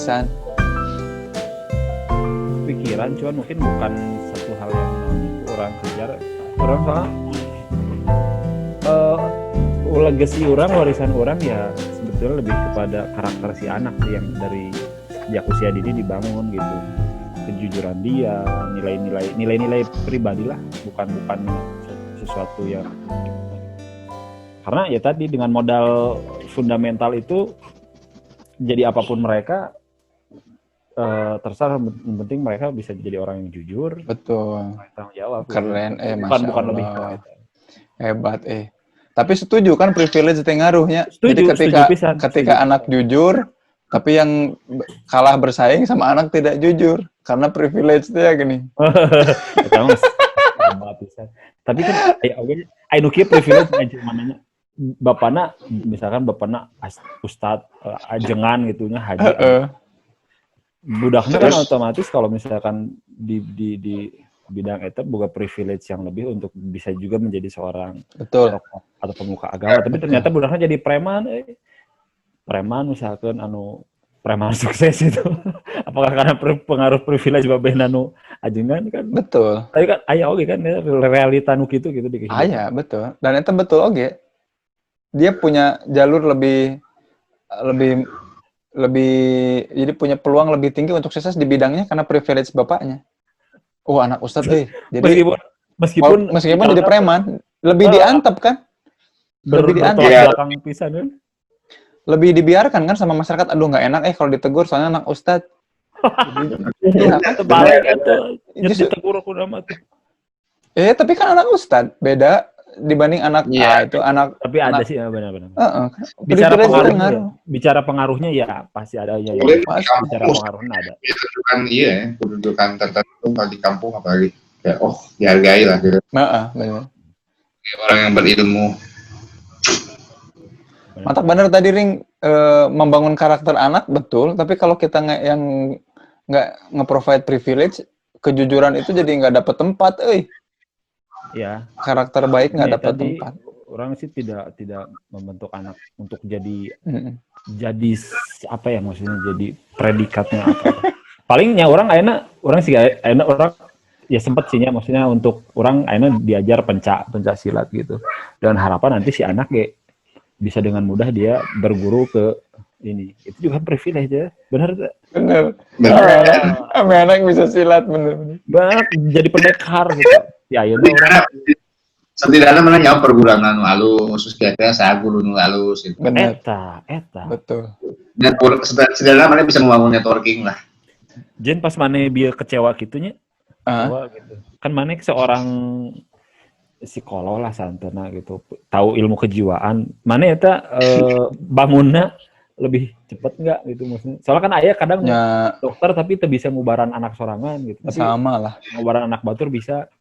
pisan. Pikiran, cuman mungkin bukan satu hal yang orang kejar. Orang soalnya legacy orang, warisan orang ya sebetulnya lebih kepada karakter si anak sih, yang dari sejak usia dini dibangun gitu. Kejujuran dia, nilai-nilai pribadi lah, bukan sesuatu yang, karena ya tadi dengan modal fundamental itu, jadi apapun mereka terserah, yang penting mereka bisa jadi orang yang jujur, Betul. tanggung jawab. Keren, bukan Masya lebih ke Allah. itu. Hebat, Tapi setuju kan privilege itu ngaruhnya. Jadi Setuju pisan. ketika anak jujur, tapi yang kalah bersaing sama anak tidak jujur, karena privilege itu ya gini. Pertama sama pisan. Tapi kan aya nu kieu privilege aja mananya. Bapana misalkan ustad ajengan gitu nya haji. Budaknya kan otomatis kalau misalkan di bidang itu boga privilege yang lebih untuk bisa juga menjadi seorang Betul atau pemuka agama, tapi ternyata budaknya jadi preman misalkan preman sukses itu. Apakah karena pengaruh privilege babeh anu ajengan kan? betul. Tapi kan aya oge kan realita nu kitu gitu di kehidupan. Aya betul. Dan itu betul oge. Dia punya jalur lebih jadi punya peluang lebih tinggi untuk sukses di bidangnya karena privilege bapaknya. Anak ustad jadi meskipun jadi preman lebih diantep kan? Lebih diantep belakang pisan kan? Lebih dibiarkan kan sama masyarakat. Aduh nggak enak kalau ditegur soalnya anak ustad. Iya kan terbalik kan tuh. Ditegur aku nama tuh. Tapi kan anak ustad beda dibanding anak itu anak. Tapi ada sih benar-benar. Bicara pengaruhnya ya pasti ada ya. Bicara pengaruhnya ada. Kedudukan tertentu kalau di kampung apalagi kayak dihargai lah gitu. Benar. Orang yang berilmu. Mantap bener tadi Ring, membangun karakter anak betul, tapi kalau kita yang nggak nge-provide privilege, kejujuran itu jadi nggak dapet tempat, Ya. Karakter baik nggak dapet tempat. Orang sih tidak membentuk anak untuk jadi apa ya maksudnya, jadi predikatnya apa. Palingnya orang ya sempet sihnya maksudnya untuk orang akhirnya diajar pencak silat gitu, dengan harapan nanti si anak bisa dengan mudah dia berguru ke ini. Itu juga privilege ya. Benar tak? Benar. Anak bisa silat bener. Banget jadi pendekar gitu. Ya ayeuna orang setidaknya mana nyawa perguruan nu alus, terus kira-kira saya guru nu alus gitu. Benar. Eta. Betul. Dan setidaknya mana bisa membangun networking lah. Jen pas mana bieu kecewa gitunya. Gitu. Kan mana seorang psikolog lah santana gitu, tahu ilmu kejiwaan, mana eta bangunnya lebih cepat nggak gitu maksudnya. Soalnya kan ayah kadang dokter tapi itu bisa ngubaran anak sorangan gitu. Tapi sama lah. Ngubaran anak batur bisa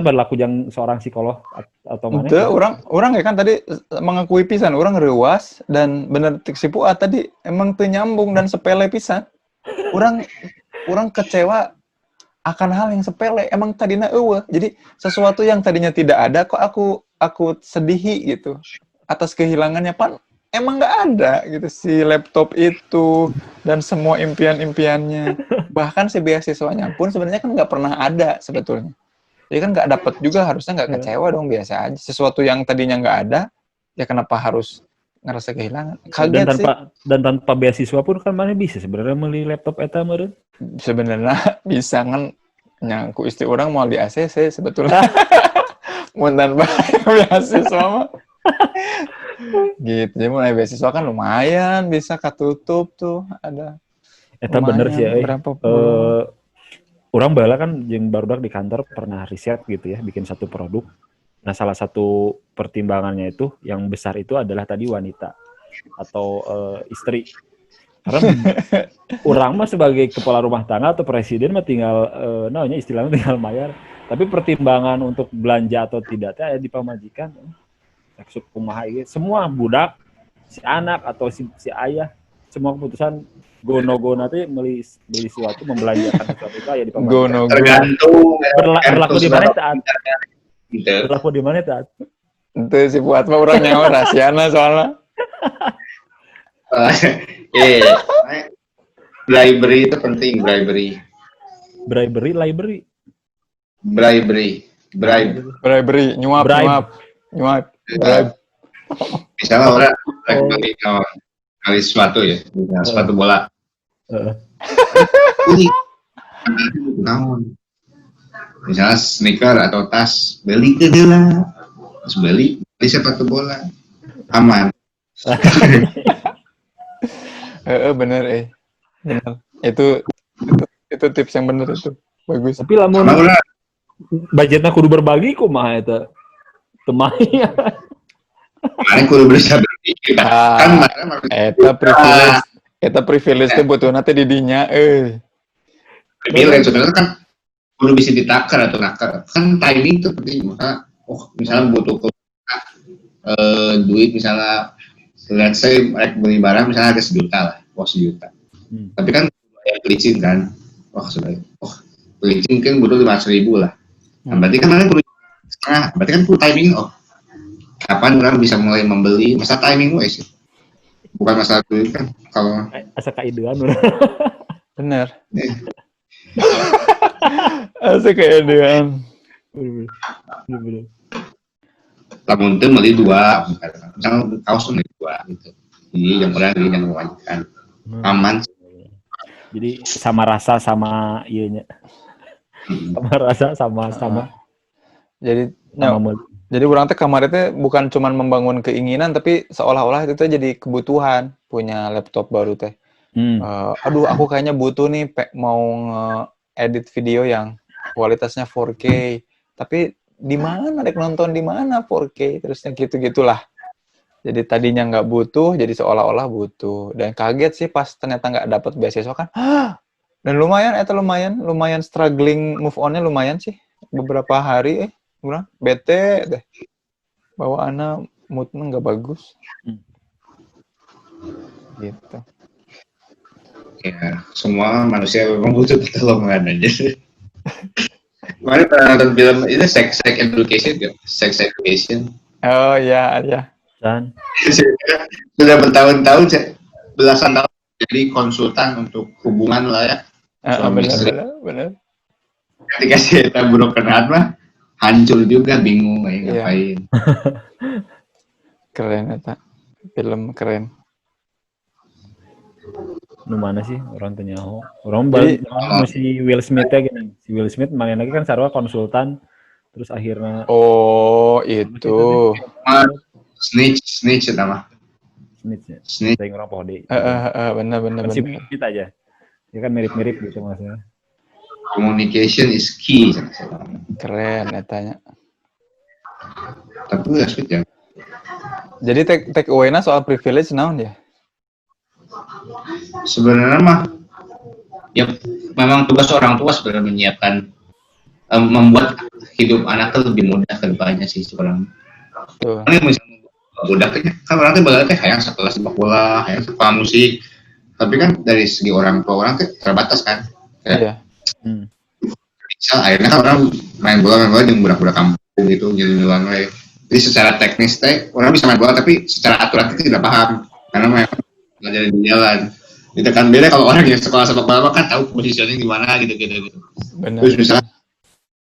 berlaku yang seorang psikolog atau mana? Itu orang ya kan tadi mengakui pisan, orang reuas dan bener si Puat tadi emang teu nyambung dan sepele pisan. Orang kecewa akan hal yang sepele, emang tadinya jadi sesuatu yang tadinya tidak ada kok aku sedihi gitu atas kehilangannya, emang nggak ada gitu si laptop itu dan semua impiannya, bahkan si beasiswanya pun sebenarnya kan nggak pernah ada sebetulnya, jadi kan nggak dapat juga, harusnya nggak kecewa dong, biasa aja, sesuatu yang tadinya nggak ada ya kenapa harus ngerasa kehilangan. Kaget dan tanpa beasiswa pun kan mana bisa sebenarnya beli laptop eta meureun. Sebenarnya bisa kan nyangku istri orang mau di ACC sebetulnya. Mun tanpa beasiswa mah. Gitu. Jadi mulai beasiswa kan lumayan bisa katutup tuh ada. Eta bener sih orang bala kan jeung barudak di kantor pernah riset gitu ya, bikin satu produk. Nah, salah satu pertimbangannya itu yang besar itu adalah tadi wanita atau istri. Karena orang mah sebagai kepala rumah tangga atau presiden mah tinggal istilahnya tinggal bayar. Tapi pertimbangan untuk belanja atau tidak ada di pamajikan. Maksud kumaha ieu semua budak, si anak atau si ayah, semua keputusan gono-gono teh beli sesuatu, membelanjakan sesuatu itu ya di pamajikan. Tergantung berlaku di mana taat. Berlaku di mana taat. Itu si Buat mah orang nyawa rahasiana soalnya. Eh, bribery itu penting, bribery. Library. Bribery, nyuap. Bribe. Misalnya orang kali sepatu ya, sepatu bola. Ini naon? Misalnya sneaker atau tas, beli ke heula. Terus beli sepatu bola. Aman. Bener. Itu tips yang bener itu. Bagus. Tapi lamun budgetnya kudu berbagi kumaha eta. Temanya. Kemarin kudu bisa berpikir kan eta privilege teh butuhna teh di dinya privilege sebenarnya kan kudu bisa ditakar atau nakar. Kan timing itu penting. Maka misalnya butuh duit misalnya let's say beli barang misalnya harga $1 lah, $1. Tapi kan pelicin kan. Pelicin kan butuh 500.000 lah. Nah, berarti kan kalian perlu setengah. Berarti kan perlu timing. Kapan orang bisa mulai membeli? Masa timing sih. Bukan masalah duit kan. Kalau asa kaidean urang. Bener. Asa kaidean. Bener. lamun teu meuli 2, misalnya kaos meuli 2 gitu. Jadi yang orang ini yang mewajibkan aman. Jadi sama rasa sama ieunya. Sama rasa sama. Jadi orang teh kamar teh bukan cuman membangun keinginan tapi seolah-olah itu teh jadi kebutuhan punya laptop baru teh. Aduh aku kayaknya butuh nih mau edit video yang kualitasnya 4K. Tapi di mana rek nonton di mana 4K terusnya gitu-gitulah. Jadi tadinya nggak butuh jadi seolah-olah butuh dan kaget sih pas ternyata nggak dapat beasiswa kan. Dan lumayan struggling move on-nya lumayan sih beberapa hari kurang bete deh bawaannya moodnya nggak bagus gitu ya semua manusia memang butuh pertolongan aja. Kemarin pernah nonton film itu sex education oh ya dan sudah bertahun-tahun belasan tahun jadi konsultan untuk hubungan lah ya benar ketika kita broken heart mah hancur juga, bingung ngapain. Keren eta. Film keren. Nu mana sih orang tanya orang balik si Will Smith ya gini. Si Will Smith main lagi kan sarua konsultan terus akhirnya itu. Snitch eta mah. Snitch. Teng orang pohde. Benar. Si Smith aja. Ya kan mirip-mirip gitu maksudnya. Communication is key. Keren etanya. Tapi ya sweet ya. Jadi take away-na soal privilege naon ya? Sebenarnya mah ya memang tugas orang tua sebenarnya menyiapkan membuat hidup anak lebih mudah ke depannya sih sebenarnya. Ini misalnya budaknya kan orang tuh bagusnya hayang sekolah sepak bola, hayang sekolah musik. Tapi kan dari segi orang tua orang tuh terbatas kan. Iya. Misal akhirnya kan orang main bola dengan budak-budak kampung gitu jalan-jalan wae. Jadi secara teknis orang bisa main bola tapi secara aturan itu tidak paham karena memang belajar di jalan. Itu kan beda kalau orang yang sekolah sepak bola kan tahu posisinya di mana gitu. Benar. Terus misalnya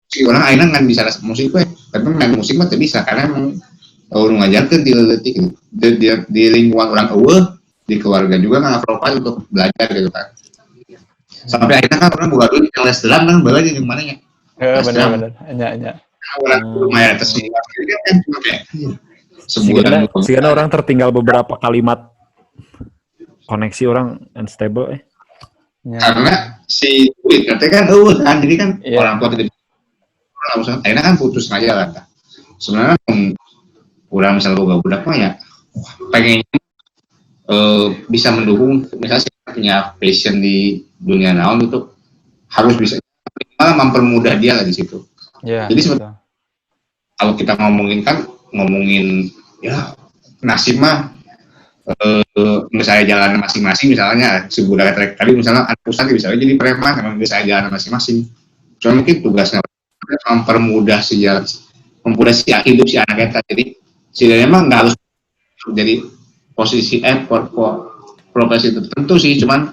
si orang akhirnya kan bisa musik tapi main musik mah tidak bisa karena memang orang ngajarkan di lingkungan orang di keluarga juga nggak profil untuk belajar gitu kan. Sampai akhirnya kan orang buka dulu yang les drum kan balik yang mana ya? Benar. Hanya. Orang lumayan tersinggung kan cuma kayak sebulan. Karena orang tertinggal beberapa kalimat koneksi orang unstable Ya. Karena si duit katanya kan jadi kan orang tua tidak akhirnya kan putus aja lah. Sebenarnya kurang misalnya budak mah ya pengennya bisa mendukung misalnya punya passion di dunia naon itu harus bisa malah mempermudah dia lah di situ. Ya, jadi sebenarnya kalau kita ngomongin ya nasib mah misalnya jalan masing-masing misalnya si budak tadi misalnya anak ustad bisa jadi preman karena bisa jalan masing-masing. Cuma mungkin tugasnya mempermudah si hidup si anak kita. Jadi si memang nggak harus jadi posisi profesi tertentu sih, cuman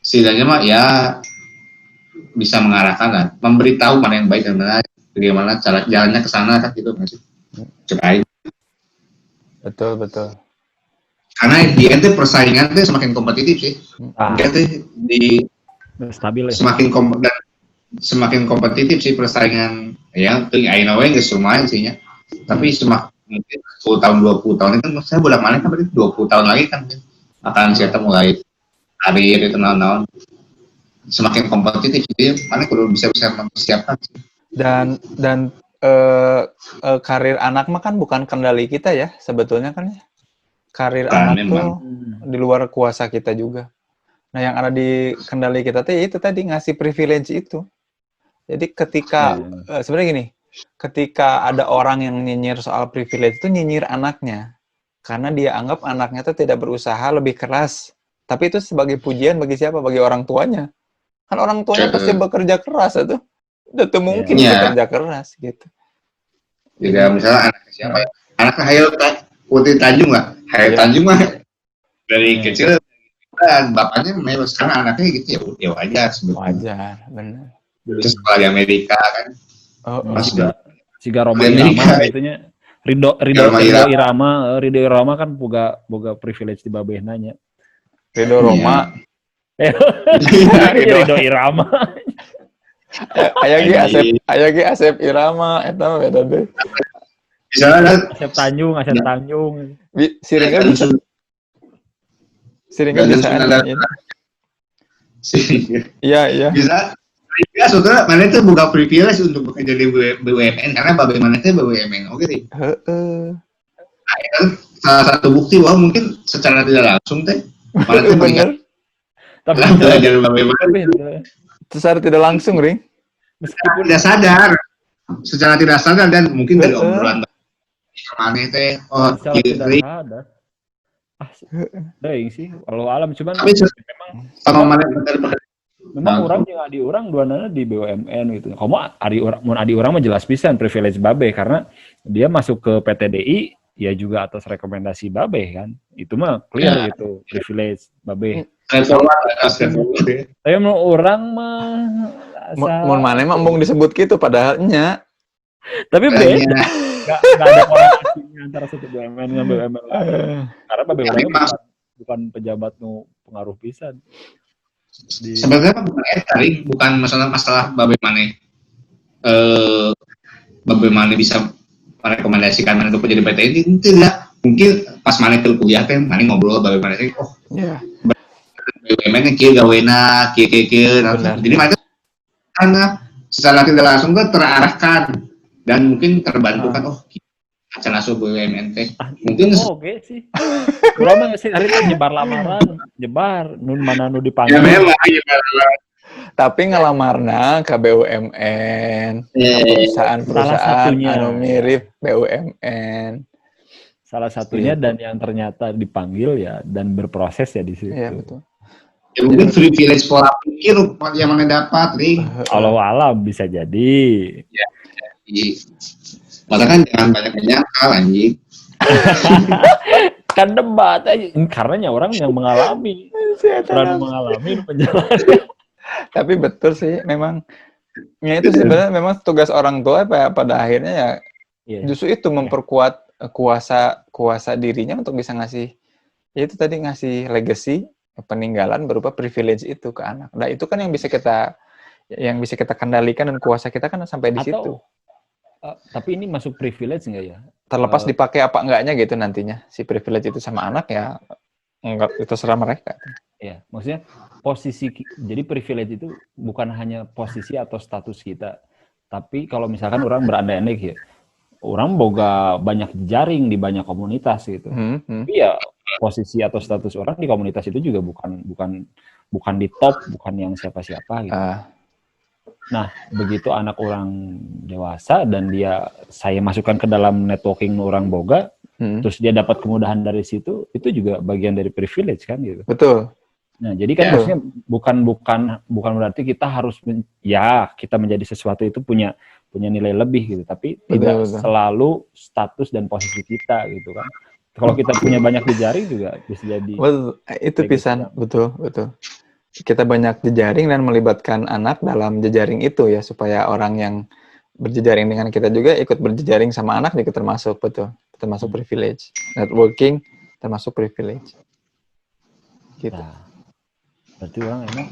setidaknya mah ya bisa mengarahkan lah, memberitahu mana yang baik dan mana bagaimana cara jalannya ke sana kan gitu nggak sih? Cobain. Betul. Karena di ente persaingan tuh semakin kompetitif sih. Ente di Stabil ya. semakin kompetitif sih persaingan ya. I know nggak semuanya sih ya. Tapi semakin mungkin 10 tahun 20 tahun itu saya bolak-balik kan berarti 20 tahun lagi kan akan saya mulai karir itu naon-naon semakin kompetitif jadi mana kudu bisa mempersiapkan sih. Dan karir anak mah kan bukan kendali kita ya sebetulnya kan ya. Karir anak memang. tuh di luar kuasa kita juga. Nah yang ada di kendali kita tuh ya itu tadi ngasih privilege itu. Jadi ketika sebenarnya gini, ketika ada orang yang nyinyir soal privilege itu nyinyir anaknya karena dia anggap anaknya tuh tidak berusaha lebih keras. Tapi itu sebagai pujian bagi siapa? Bagi orang tuanya. Kan orang tuanya pasti bekerja keras itu. Udah tuh mungkin bekerja keras gitu. Juga misalnya anak siapa? Anak Hayal Putri Tanjung lah. Hayal Tanjung mah dari kecil dan bapaknya memang sekarang anaknya gitu ya wajar sebetulnya. Wajar, benar. Terus sekolah di Amerika kan. Siga Roma Irama itunya Ridho Irama kan boga privilege di babehnanya. Ridho Roma. Ridho Irama. Aya ge Asep Irama eta mah beda deui. Misalnya Asep Tanjung. Siringnya bisa anjing. Iya. Bisa. Ya, saudara, mana itu buka privilege untuk bekerja di BUMN karena bagaimana itu BUMN, oke sih. Nah, itu salah satu bukti bahwa mungkin secara tidak langsung teh, mana itu mengingat. Tapi belajar bagaimana. Secara tidak langsung, Ring. Meskipun tidak sadar, secara tidak sadar dan mungkin dari obrolan mana teh, secara tidak sadar. Deng sih, kalau alam cuman memang sama mana memang orang jeung adi urang duanana di BUMN gitu. Kamu adi urang mah jelas pisan privilege babe karena dia masuk ke PTDI ya juga atas rekomendasi babe kan. Itu mah clear gitu privilege babe. Tapi mau orang mah mun maneh mah embung disebut gitu padahal nya. Tapi beda. Enggak ada korelasinya antara satu BUMN dengan BUMN lain. Karena babe urang bukan pejabat nu pengaruh pisan. Sebenarnya bukan masalah bagaimana bisa merekomendasikan mana untuk menjadi PTN itu tidak mungkin pas mana ke kuliah kan mana ngobrol bagaimana sih BUMN kieu gawena kieu jadi mana karena secara tidak langsung kan terarahkan dan mungkin terbantukan acan asup BUMN teh mungkin oke sih urang mah geus hari nyebar lamaran nyebar nun mana nu dipanggil ya memang tapi ngelamarna ke BUMN perusahaan anu mirip BUMN salah satunya dan yang ternyata dipanggil ya dan berproses ya di situ. Iya betul. Ya mungkin privilege pola pikir yang mana dapat nih. Kalau alam bisa jadi. Ya. Padahal kan jangan banyak menyangkal anjing. Kan debat aja karena orang yang mengalami penjelasan. Tapi betul sih memang ya itu sebenarnya memang tugas orang tua pada akhirnya ya justru itu memperkuat kuasa dirinya untuk bisa ngasih ya itu tadi ngasih legacy peninggalan berupa privilege itu ke anak. Nah itu kan yang bisa kita kendalikan dan kuasa kita kan sampai di situ. Tapi ini masuk privilege nggak ya? Terlepas dipakai apa enggaknya gitu nantinya si privilege itu sama anak ya enggak itu terserah mereka. Ya, maksudnya jadi privilege itu bukan hanya posisi atau status kita, tapi kalau misalkan orang berandai-andai ya, orang boga banyak jaring di banyak komunitas gitu. Tapi ya posisi atau status orang di komunitas itu juga bukan di top, bukan yang siapa-siapa gitu. Nah, begitu anak orang dewasa dan saya masukkan ke dalam networking orang boga, terus dia dapat kemudahan dari situ, itu juga bagian dari privilege kan gitu. Betul. Nah, jadi kan maksudnya bukan berarti kita harus kita menjadi sesuatu itu punya nilai lebih gitu, tapi tidak selalu status dan posisi kita gitu kan. Kalau kita punya banyak jejaring juga bisa jadi. Betul, itu Kayak pisan, betul. Kita banyak jejaring dan melibatkan anak dalam jejaring itu ya, supaya orang yang berjejaring dengan kita juga ikut berjejaring sama anak juga termasuk, betul. Termasuk privilege. Networking termasuk privilege. Gitu. Nah, berarti orang emang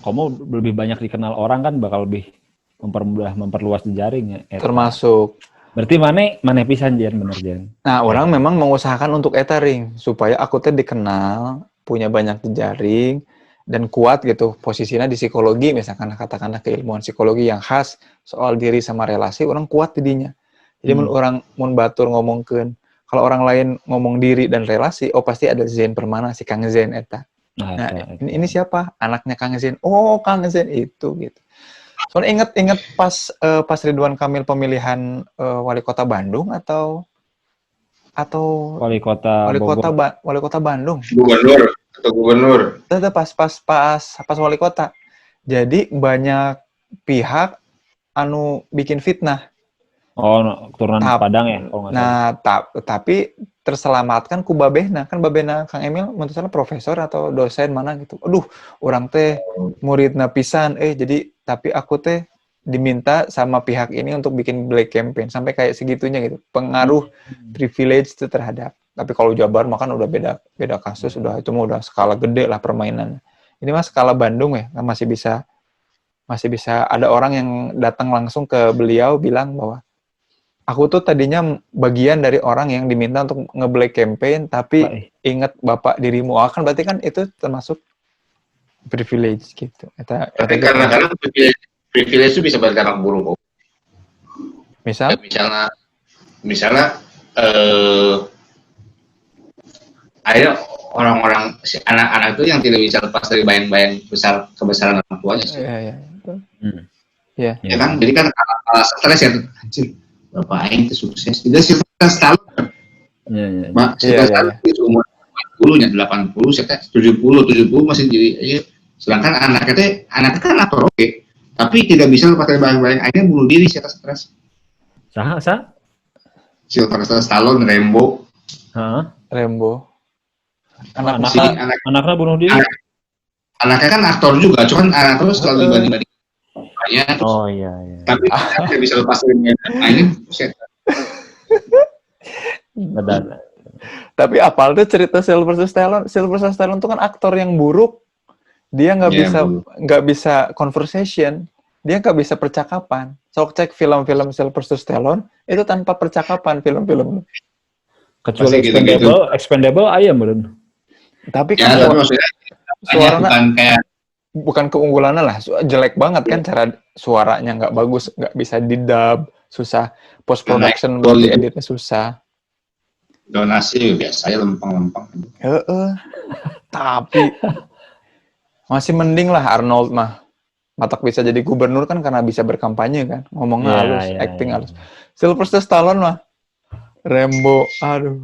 kamu lebih banyak dikenal orang kan bakal lebih memperluas jejaring ya. Termasuk. Berarti mana pisan Jan, bener Jan. Nah, orang memang mengusahakan untuk eta ring supaya aku teh dikenal, punya banyak jejaring dan kuat gitu posisinya di psikologi, misalkan katakanlah keilmuan psikologi yang khas soal diri sama relasi, orang kuat didinya. Jadi mun orang mun batur ngomongkeun, kalau orang lain ngomong diri dan relasi, oh pasti ada Zen Permana, si Kang Zen eta. Nah, ini siapa? Anaknya Kang Zen. Oh, Kang Zen itu gitu. Soalnya inget pas Ridwan Kamil pemilihan wali kota Bandung atau wali kota Bandung. Gubernur. Itu pas wali kota. Jadi banyak pihak anu bikin fitnah. Oh, turunan Padang ya? Tapi terselamatkan ku babehna. Kan babehna Kang Emil menurut saya profesor atau dosen mana gitu. Aduh, orang teh muridna pisan. Jadi tapi aku teh diminta sama pihak ini untuk bikin black campaign. Sampai kayak segitunya gitu. Pengaruh privilege itu terhadap. Tapi kalau Jabar mah kan udah beda kasus. Itu mah udah skala gede lah permainan. Ini mah skala Bandung ya. Masih bisa ada orang yang datang langsung ke beliau bilang bahwa aku tuh tadinya bagian dari orang yang diminta untuk nge-black campaign, tapi ingat bapak dirimu. Kan berarti kan itu termasuk privilege gitu. Tapi kadang-kadang privilege itu bisa berdampak buruk. Misalnya ada orang-orang, anak-anak itu yang tidak bisa lepas dari bayang-bayang kebesaran orang tuanya sih. Iya. Ya kan, jadi kan stres ya, anjir. Bapak Aing itu sukses. Tidak sih, setahun. Iya. Setahun itu umur 80-nya, 80, 70 masih jadi. Sedangkan anaknya kan aktor oke. Tapi tidak bisa lepas dari bayang-bayang. Akhirnya bunuh diri secara stres. Sylvester Stallone, Rambo. Rambo. Anaknya bunuh diri? Anaknya kan aktor juga, cuman anak terus selalu dibanding-banding. Oh iya. Tapi tidak bisa lepas dari ini. Tapi apal tuh cerita Sylvester Stallone. Sylvester Stallone itu kan aktor yang buruk. Dia nggak bisa conversation. Dia nggak bisa percakapan. Sok cek film-film Sylvester Stallone itu tanpa percakapan film-film. Kecuali Expendable ayam belum. Tapi kan suaranya bukan keunggulannya lah, jelek banget kan cara suaranya nggak bagus, nggak bisa didub, susah post production buat dieditnya susah. Donasi biasanya lempeng-lempeng. Tapi masih mending lah Arnold mah. Matak bisa jadi gubernur kan karena bisa berkampanye kan, ngomongnya halus, acting halus. Sylvester Stallone mah Rambo, aduh.